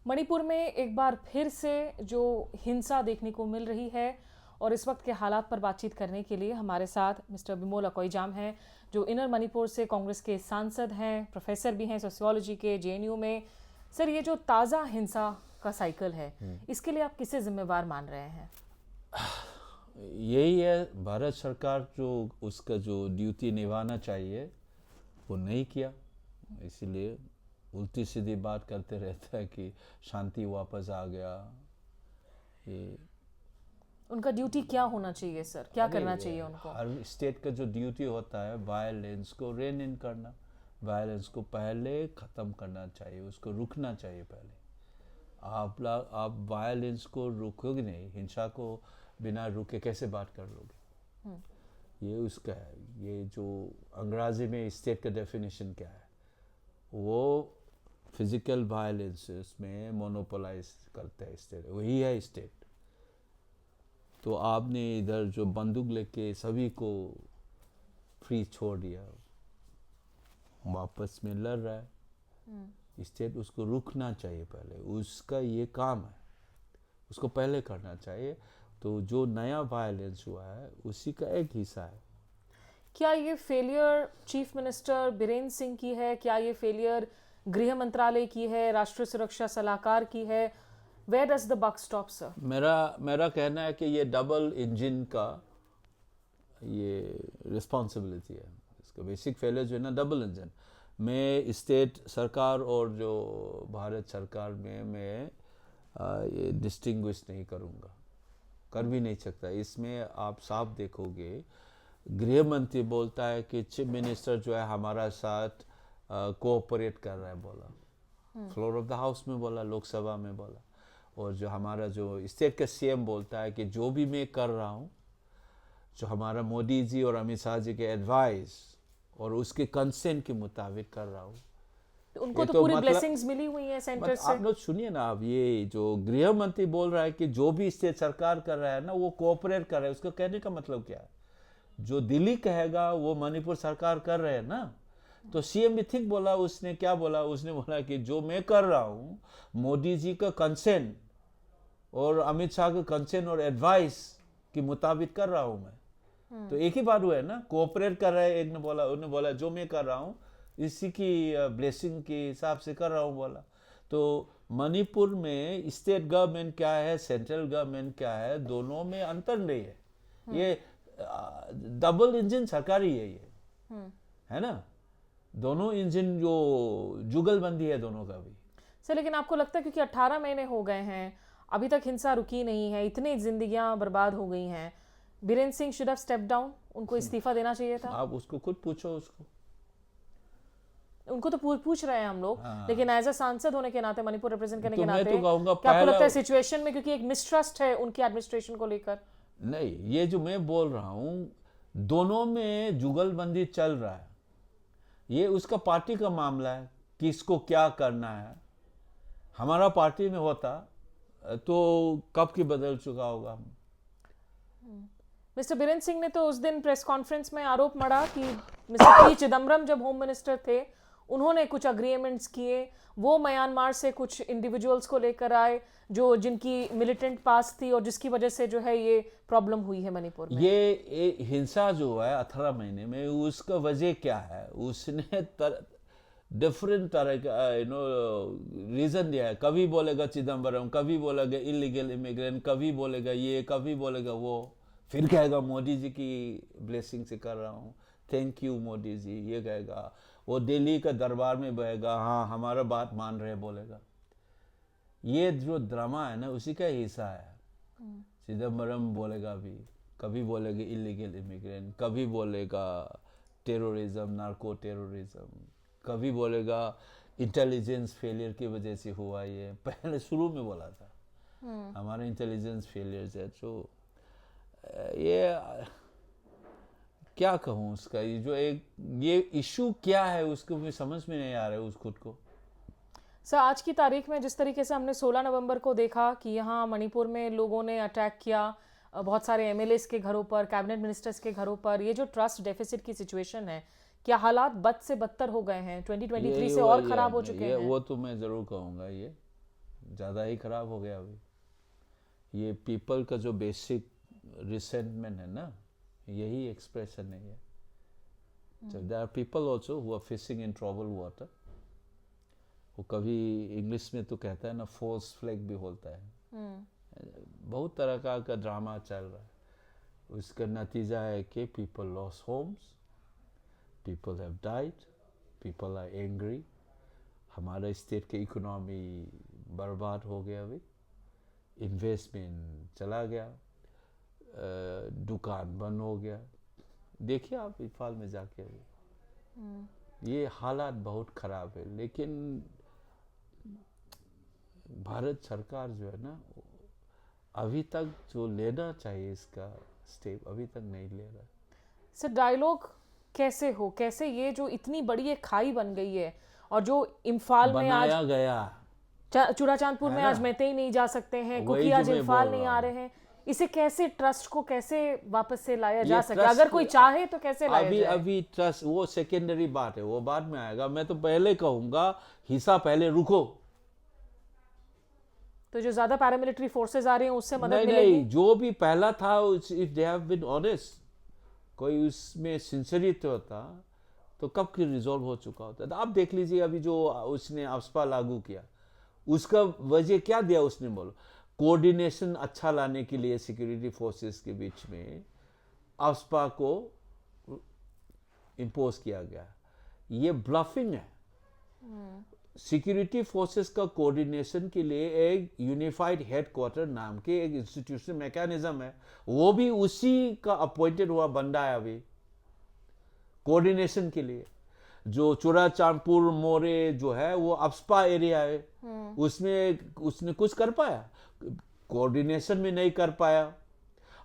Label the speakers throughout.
Speaker 1: मणिपुर में एक बार फिर से जो हिंसा देखने को मिल रही है और इस वक्त के हालात पर बातचीत करने के लिए हमारे साथ मिस्टर बिमोल अकोइजाम हैं, जो इनर मणिपुर से कांग्रेस के सांसद हैं, प्रोफेसर भी हैं सोशियोलॉजी के जेएनयू में। सर, ये जो ताज़ा हिंसा का साइकिल है, इसके लिए आप किसे जिम्मेवार मान रहे हैं?
Speaker 2: यही है, भारत सरकार जो उसका जो ड्यूटी निभाना चाहिए वो नहीं किया, इसीलिए उल्टी सीधी बात करते रहता है कि शांति वापस आ गया। ये
Speaker 1: उनका ड्यूटी क्या होना चाहिए सर? क्या करना चाहिए उनको?
Speaker 2: हर स्टेट का जो ड्यूटी होता है वायलेंस को रेन इन करना, वायलेंस को पहले ख़त्म करना चाहिए, उसको रुकना चाहिए पहले। आप वायलेंस को रोकोगे नहीं, हिंसा को बिना रुके कैसे बात कर लोगे? ये उसका है। ये जो अंग्रेजी में स्टेट का डेफिनेशन क्या है, वो फिजिकल वायलेंस में मोनोपोलाइज करता है स्टेट, वही है स्टेट। तो आपने इधर जो बंदूक लेके सभी को फ्री छोड़ दिया, वापस में लड़ रहा है स्टेट, उसको रुकना चाहिए पहले, उसका ये काम है, उसको पहले करना चाहिए। तो जो नया वायलेंस हुआ है उसी का एक हिस्सा है।
Speaker 1: क्या ये failure chief minister Birendra Singh की है? क्या ये फेलियर गृह मंत्रालय की है, राष्ट्रीय सुरक्षा सलाहकार की है? Where does the buck stop, sir?
Speaker 2: मेरा कहना है कि ये डबल इंजन का ये रिस्पॉन्सिबिलिटी है। इसका बेसिक फेलियर जो है ना, डबल इंजन में स्टेट सरकार और जो भारत सरकार में मैं ये डिस्टिंग्विश नहीं करूँगा, कर भी नहीं सकता। इसमें आप साफ देखोगे, गृह मंत्री बोलता है कि चीफ मिनिस्टर जो है हमारा साथ कोऑपरेट कर रहा है, बोला फ्लोर ऑफ द हाउस में, बोला लोकसभा में, बोला। और जो हमारा जो स्टेट का सीएम बोलता है कि जो भी मैं कर रहा हूँ, जो हमारा मोदी जी और अमित शाह जी के एडवाइस और उसके कंसेंट के मुताबिक कर रहा हूँ।
Speaker 1: उनको तो पूरी ब्लेसिंग्स मिली हुई है सेंटर से।
Speaker 2: आप लोग सुनिए ना, आप ये जो गृह मंत्री बोल रहा है कि जो भी स्टेट सरकार कर रहा है ना वो कोऑपरेट कर रहा है, उसका कहने का मतलब क्या है? जो दिल्ली कहेगा वो मणिपुर सरकार कर रहे हैं ना। तो सीएम भी ठीक बोला, उसने क्या बोला? उसने बोला कि जो मैं कर रहा हूँ मोदी जी का कंसेंट और अमित शाह का कंसेंट और एडवाइस के मुताबिक कर रहा हूँ मैं। तो एक ही बात हुआ है ना, कोऑपरेट कर रहा है। एक ने बोला, उन्होंने बोला जो मैं कर रहा हूँ इसी की ब्लेसिंग के हिसाब से कर रहा हूँ, बोला। तो मणिपुर में स्टेट गवर्नमेंट क्या है, सेंट्रल गवर्नमेंट क्या है, दोनों में अंतर नहीं है। ये डबल इंजन सरकारी है, ये है ना। दोनों इंजन जो जुगलबंदी है दोनों का भी।
Speaker 1: सर, लेकिन आपको लगता है क्योंकि 18 महीने हो गए हैं, अभी तक हिंसा रुकी नहीं है, इतनी जिंदगियां बर्बाद हो गई हैं, Birendra Singh should have step down, उनको इस्तीफा देना चाहिए था?
Speaker 2: आप उसको खुद पूछो, उसको।
Speaker 1: उनको तो पूछ रहे हैं हम लोग। लेकिन एज अ सांसद होने के नाते, मणिपुर रिप्रेजेंट करने के
Speaker 2: मैं
Speaker 1: नाते,
Speaker 2: तो कहूंगा
Speaker 1: क्या आपको लगता है सिचुएशन में, क्योंकि एक मिसट्रस्ट है उनकी एडमिनिस्ट्रेशन को लेकर?
Speaker 2: नहीं, ये जो मैं बोल रहा हूँ, दोनों में जुगलबंदी चल रहा है। ये उसका पार्टी का मामला है, किसको क्या करना है। हमारा पार्टी में होता तो कब की बदल चुका होगा।
Speaker 1: मिस्टर बीरेन्द्र सिंह ने तो उस दिन प्रेस कॉन्फ्रेंस में आरोप मढ़ा कि मिस्टर पी चिदम्बरम जब होम मिनिस्टर थे, उन्होंने कुछ अग्रीमेंट्स किए, वो म्यांमार से कुछ इंडिविजुअल्स को लेकर आए जो जिनकी मिलिटेंट पास थी और जिसकी वजह से जो है ये प्रॉब्लम हुई है मणिपुर में।
Speaker 2: ये हिंसा जो है 18 महीने में, उसका वजह क्या है? उसने डिफरेंट तरह का रीजन दिया है। कभी बोलेगा चिदम्बरम, कभी बोलेगा इलीगल इमिग्रेंट, कभी बोलेगा ये, कभी बोलेगा वो, फिर कहेगा मोदी जी की ब्लेसिंग से कर रहा हूँ, थैंक यू मोदी जी, ये कहेगा। वो दिल्ली का दरबार में बहेगा, हाँ हमारा बात मान रहे, बोलेगा। ये जो ड्रामा है ना, उसी का हिस्सा है। चिदम्बरम बोलेगा भी, कभी बोलेगा इलीगल इमिग्रेंट, कभी बोलेगा टेररिज्म, नार्को टेररिज्म, कभी बोलेगा इंटेलिजेंस फेलियर की वजह से हुआ। ये पहले शुरू में बोला था हमारा इंटेलिजेंस फेलियर है। तो ये क्या कहूँ उसका, ये जो एक ये इशू क्या है उसको मुझे समझ में नहीं आ रहा है उस खुद को।
Speaker 1: सर, आज की तारीख में जिस तरीके से हमने 16 नवंबर को देखा कि यहाँ मणिपुर में लोगों ने अटैक किया बहुत सारे एमएलएस के घरों पर, कैबिनेट मिनिस्टर्स के घरों पर, ये जो ट्रस्ट डेफिसिट की सिचुएशन है, क्या हालात बद से बदतर हो गए हैं? 2023 से और खराब हो चुके हैं?
Speaker 2: वो तो मैं जरूर कहूँगा, ये ज़्यादा ही खराब हो गया अभी। ये पीपल का जो बेसिक रिसेंटमेंट है ना, यही एक्सप्रेशन है ये। So there are people also who are fishing in troubled water. वो कभी इंग्लिश में तो कहता है ना, फॉल्स फ्लैग भी बोलता है। बहुत तरह का ड्रामा चल रहा है। उसका नतीजा है कि people loss homes, people have died, people are angry. हमारा स्टेट की इकोनॉमी बर्बाद हो गया अभी, इन्वेस्टमेंट चला गया, दुकान बंद हो गया। देखिए आप इम्फाल में जाके अभी ये हालात बहुत ख़राब है। लेकिन भारत सरकार जो है ना, अभी तक जो लेना चाहिए इसका स्टेप अभी तक नहीं ले रहा।
Speaker 1: सर डायलॉग कैसे हो, कैसे ये जो इतनी बड़ी एक खाई बन गई है, और जो इम्फाल में आज
Speaker 2: बनाया गया,
Speaker 1: चूड़ाचांदपुर में आज मेते ही नहीं जा सकते हैं,
Speaker 2: वही
Speaker 1: कुकी
Speaker 2: जो
Speaker 1: आज
Speaker 2: मैं
Speaker 1: इम्फाल
Speaker 2: बोल
Speaker 1: नहीं
Speaker 2: रहा
Speaker 1: आ
Speaker 2: हूँ।
Speaker 1: रहे हैं, इसे कैसे, ट्रस्ट को कैसे वापस से लाया जा
Speaker 2: ये
Speaker 1: सकता है? अगर
Speaker 2: ट्रस्ट
Speaker 1: कोई चाहे तो कैसे लाया
Speaker 2: अभी
Speaker 1: जाए?
Speaker 2: अभी ट्रस्ट वो सेकेंडरी बात है, वो बाद में आएगा। मैं तो पहले कहूंगा हिस्सा पहले रुको।
Speaker 1: तो जो ज्यादा पैरामिलिट्री फोर्सेस आ रही हैं उससे मदद
Speaker 2: नहीं
Speaker 1: मिलेगी?
Speaker 2: नहीं, जो भी पहला था, if they have been honest, कोई उसमें सिंसियरिटी होता तो कब की रिजॉल्व हो चुका होता। तो आप देख लीजिए अभी जो उसने अफ्स्पा लागू किया, उसका वजह क्या दिया उसने, बोलो कोऑर्डिनेशन अच्छा लाने के लिए सिक्योरिटी फोर्सेस के बीच में अफ्स्पा को इम्पोज किया गया। ये ब्लफिंग है। सिक्योरिटी फोर्सेस का कोऑर्डिनेशन के लिए एक यूनिफाइड हेडक्वार्टर नाम के एक इंस्टीट्यूशन मैकेनिज्म है, वो भी उसी का अपॉइंटेड हुआ बंदा है अभी कोऑर्डिनेशन के लिए। जो चूड़ाचांदपुर मोरे जो है वो अफ्स्पा एरिया है, उसमें उसने कुछ कर पाया? कोऑर्डिनेशन में नहीं कर पाया।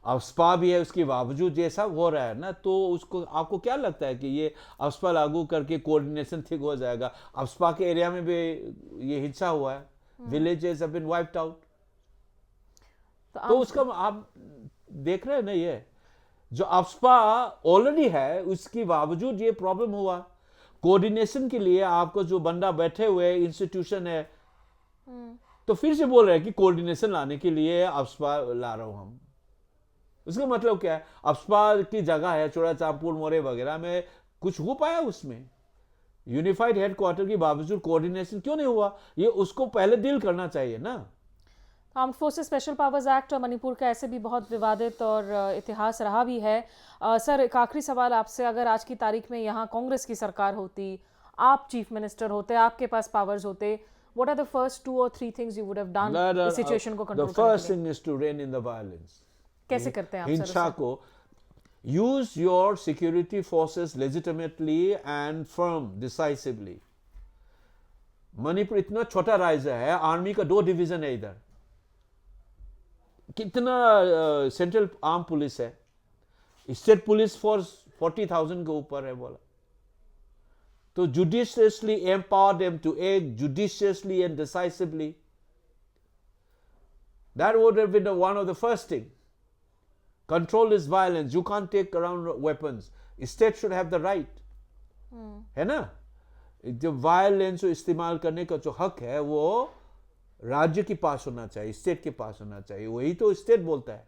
Speaker 2: अफ्स्पा भी है, उसके बावजूद ये सब हो रहा है ना, तो उसको आपको क्या लगता है कि ये अफ्स्पा लागू करके कोऑर्डिनेशन ठीक हो जाएगा? अफ्स्पा के एरिया में भी ये हिंसा हुआ है, villages have been wiped out. तो उसका आप देख रहे हैं ना, ये जो अफ्स्पा ऑलरेडी है उसके बावजूद ये प्रॉब्लम हुआ। कोऑर्डिनेशन के लिए आपको जो बंदा बैठे हुए इंस्टीट्यूशन है, तो फिर से बोल रहे हैं कि कोऑर्डिनेशन लाने के लिए अफ्स्पा ला रहा हूं हम। उसका मतलब क्या है? अफ्स्पा की जगह है चूड़ाचांदपुर मोरे वगैरह में, कुछ हो पाया उसमें? यूनिफाइड हेडक्वार्टर के बावजूद कोऑर्डिनेशन क्यों नहीं हुआ? ये उसको पहले डील करना चाहिए ना।
Speaker 1: Armed forces special powers act और मणिपुर का ऐसे भी बहुत विवादित और इतिहास रहा भी है। सर एक आखिरी सवाल आपसे, अगर आज की तारीख में यहाँ कांग्रेस की सरकार होती, आप चीफ मिनिस्टर होते, आपके पास पावर्स होते, what are the first 2 or 3 things you would have done इस सिचुएशन को कंट्रोल
Speaker 2: The
Speaker 1: करने
Speaker 2: first
Speaker 1: के लिए?
Speaker 2: thing is to rein in the violence.
Speaker 1: कैसे करते हैं आप
Speaker 2: हिंसा
Speaker 1: सर?
Speaker 2: को use your security forces legitimately and firm decisively. Manipur इतना छोटा राज्य है, आर्मी का 2 डिवीजन है इधर, कितना सेंट्रल आर्म पुलिस है, स्टेट पुलिस फोर्स 40,000 के ऊपर है बोला। तो judiciously empower them to act judiciously and decisively. That would have been one of the first thing. Control is violence. You can't take around weapons. State should have the right. है ना? जो violence को इस्तेमाल करने का जो हक है वो राज्य के पास होना चाहिए, स्टेट के पास होना चाहिए। वही तो स्टेट बोलता है।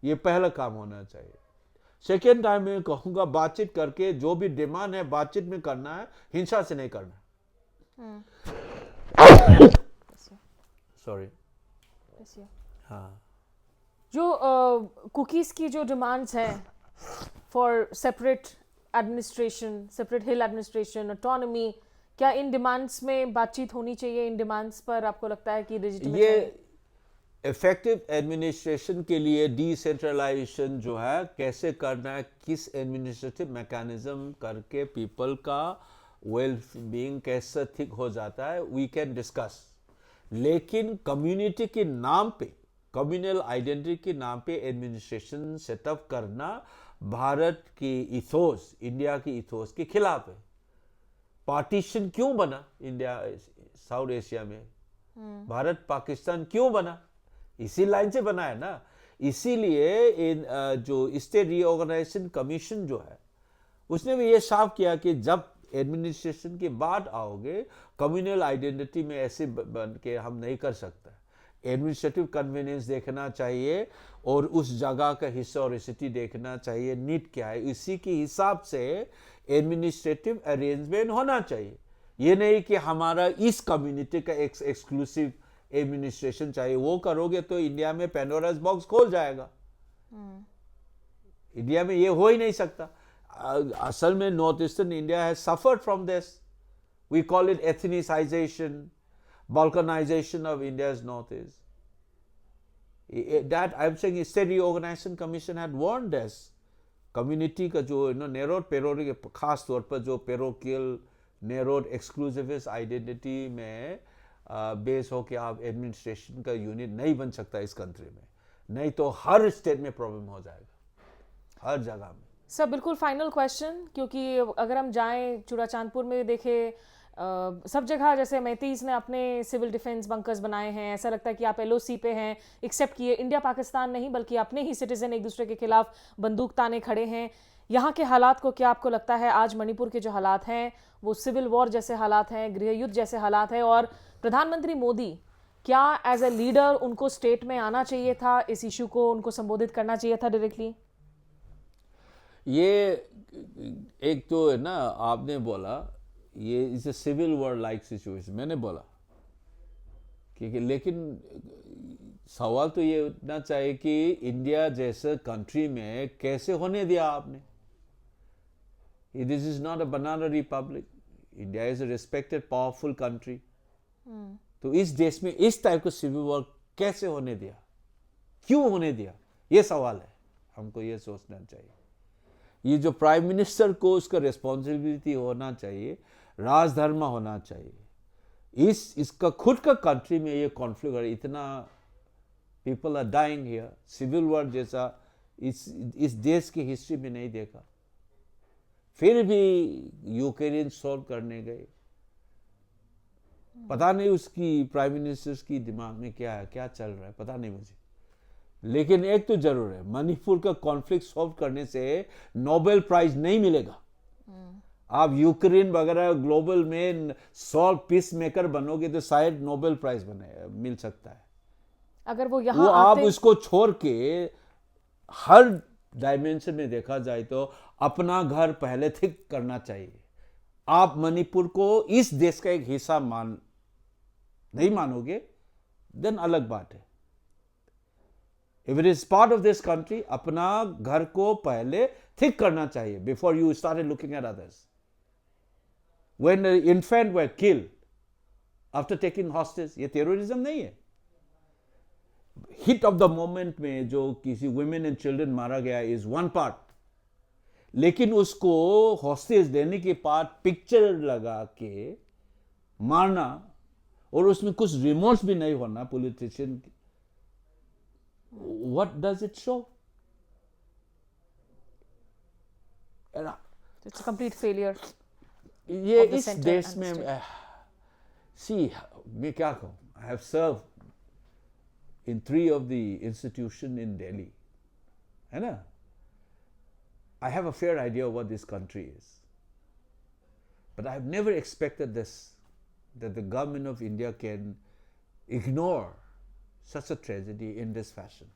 Speaker 2: ये पहला काम होना चाहिए। सेकेंड टाइम में कहूंगा, बातचीत करके जो भी डिमांड है बातचीत में करना है, हिंसा से नहीं करना। सॉरी। हाँ,
Speaker 1: जो कुकीज की जो डिमांड्स हैं for separate administration, separate hill administration, autonomy, क्या इन डिमांड्स में बातचीत होनी चाहिए? इन डिमांड्स पर आपको लगता है कि लेजिटिमेट
Speaker 2: ये
Speaker 1: है?
Speaker 2: इफेक्टिव एडमिनिस्ट्रेशन के लिए डिसेंट्रलाइजेशन जो है कैसे करना है, किस एडमिनिस्ट्रेटिव मैकेनिज्म करके पीपल का वेल बीइंग कैसे ठीक हो जाता है, वी कैन डिस्कस। लेकिन कम्युनिटी के नाम पे, कम्युनल आइडेंटिटी के नाम पे एडमिनिस्ट्रेशन सेटअप करना भारत की इथोस, इंडिया की इथोस के खिलाफ है। पार्टीशन क्यों बना इंडिया साउथ एशिया में? भारत पाकिस्तान क्यों बना? इसी लाइन से बना है ना। इसीलिए जो स्टेट रीऑर्गेनाइजेशन कमीशन जो है, उसने भी ये साफ किया कि जब एडमिनिस्ट्रेशन के बाद आओगे, कम्युनल आइडेंटिटी में ऐसे बन के हम नहीं कर सकते। एडमिनिस्ट्रेटिव कन्वीनियंस देखना चाहिए और उस जगह का हिस्टोरिसिटी देखना चाहिए, नीड क्या है, इसी के हिसाब से एडमिनिस्ट्रेटिव अरेंजमेंट होना चाहिए। ये नहीं कि हमारा इस कम्युनिटी का एक्सक्लूसिव एडमिनिस्ट्रेशन चाहिए, वो करोगे तो इंडिया में पेंडोरास बॉक्स खोल जाएगा। इंडिया में ये हो ही नहीं सकता। असल में north eastern India has suffered from this, we call it ethnicisation, balkanization of India's northeast. That I'm saying State Reorganization Commission had warned us. Community का जो नेरोड पेरोड के खास तौर पर जो पेरोकियल नेरोड एक्सक्लूसिविस्ट आइडेंटिटी में बेस हो कि आप एडमिनिस्ट्रेशन का यूनिट नहीं बन सकता इस कंट्री में, नहीं तो हर स्टेट में प्रॉब्लम हो जाएगा, हर जगह में।
Speaker 1: सर बिल्कुल फाइनल क्वेश्चन, क्योंकि अगर हम जाएं चूड़ाचांदपुर में देखें, सब जगह जैसे मैतीज ने अपने सिविल डिफेंस बंकर्स बनाए हैं, ऐसा लगता है कि आप एलओसी पे हैं, एक्सेप्ट किए इंडिया पाकिस्तान नहीं बल्कि अपने ही सिटीजन एक दूसरे के खिलाफ बंदूक ताने खड़े हैं। यहाँ के हालात को क्या आपको लगता है आज मणिपुर के जो हालात हैं वो सिविल वॉर जैसे हालात हैं, गृह युद्ध जैसे हालात हैं, और प्रधानमंत्री मोदी क्या एज ए लीडर उनको स्टेट में आना चाहिए था, इस इशू को उनको संबोधित करना चाहिए था डायरेक्टली?
Speaker 2: ये एक तो है ना, आपने बोला ये is a civil war like situation, मैंने बोला कि लेकिन सवाल तो ये उठना चाहिए कि इंडिया जैसे कंट्री में कैसे होने दिया आपने। This is not a banana Republic, India is a respected powerful country. तो इस देश में इस टाइप का सिविल वॉर कैसे होने दिया, क्यों होने दिया, ये सवाल है, हमको ये सोचना चाहिए। ये जो प्राइम मिनिस्टर को उसका रिस्पॉन्सिबिलिटी होना चाहिए, राजधर्म होना चाहिए। इसका खुद का कंट्री में ये कॉन्फ्लिक्ट है, इतना people are dying here, civil war जैसा इस देश की हिस्ट्री में नहीं देखा। फिर भी यूक्रेन सॉल्व करने गए, पता नहीं उसकी प्राइम मिनिस्टर की दिमाग में क्या है, क्या चल रहा है, पता नहीं मुझे। लेकिन एक तो जरूर है, मणिपुर का कॉन्फ्लिक्ट सॉल्व करने से नोबेल प्राइज नहीं मिलेगा। आप यूक्रेन वगैरह ग्लोबल में सॉल्व पीस मेकर बनोगे तो शायद नोबेल प्राइज मिल सकता है।
Speaker 1: अगर वो यहाँ
Speaker 2: आप उसको छोड़ के हर डायमेंशन में देखा जाए तो अपना घर पहले ठीक करना चाहिए। आप मणिपुर को इस देश का एक हिस्सा नहीं मानोगे, देन अलग बात है। If it is part of this country, अपना घर को पहले ठीक करना चाहिए before you started looking at others. When the infant were killed after taking hostage, ये terrorism नहीं है। Hit of the moment में जो किसी women and children मारा गया is one part, लेकिन उसको हॉस्टेज देने के बाद पिक्चर लगा के मारना और उसमें कुछ रिमोर्स भी नहीं होना पॉलिटिशियन की, what does it show?
Speaker 1: It's a complete failure.
Speaker 2: ये इस देश में see, मैं क्या कहूँ, I have served in 3 of the institutions in Delhi, है ना? I have a fair idea of what this country is, but I have never expected this, that the government of India can ignore such a tragedy in this fashion.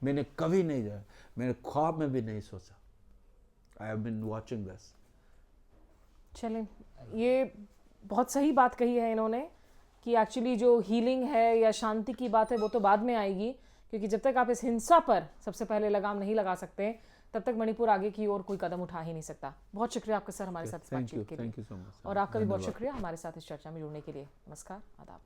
Speaker 2: मैंने कभी नहीं जाना, मैंने ख्वाब में भी नहीं सोचा। I have been watching this.
Speaker 1: चलें, ये बहुत सही बात कही है इन्होंने कि एक्चुअली जो हीलिंग है या शांति की बात है वो तो बाद में आएगी, क्योंकि जब तक आप इस हिंसा पर सबसे पहले लगाम नहीं लगा सकते तब तक मणिपुर आगे की ओर कोई कदम उठा ही नहीं सकता। बहुत शुक्रिया आपका सर हमारे साथ इस बातचीत के लिए,
Speaker 2: Thank you so much, sir.
Speaker 1: और आपका भी बहुत शुक्रिया हमारे साथ इस चर्चा में जुड़ने के लिए। नमस्कार, आदाब।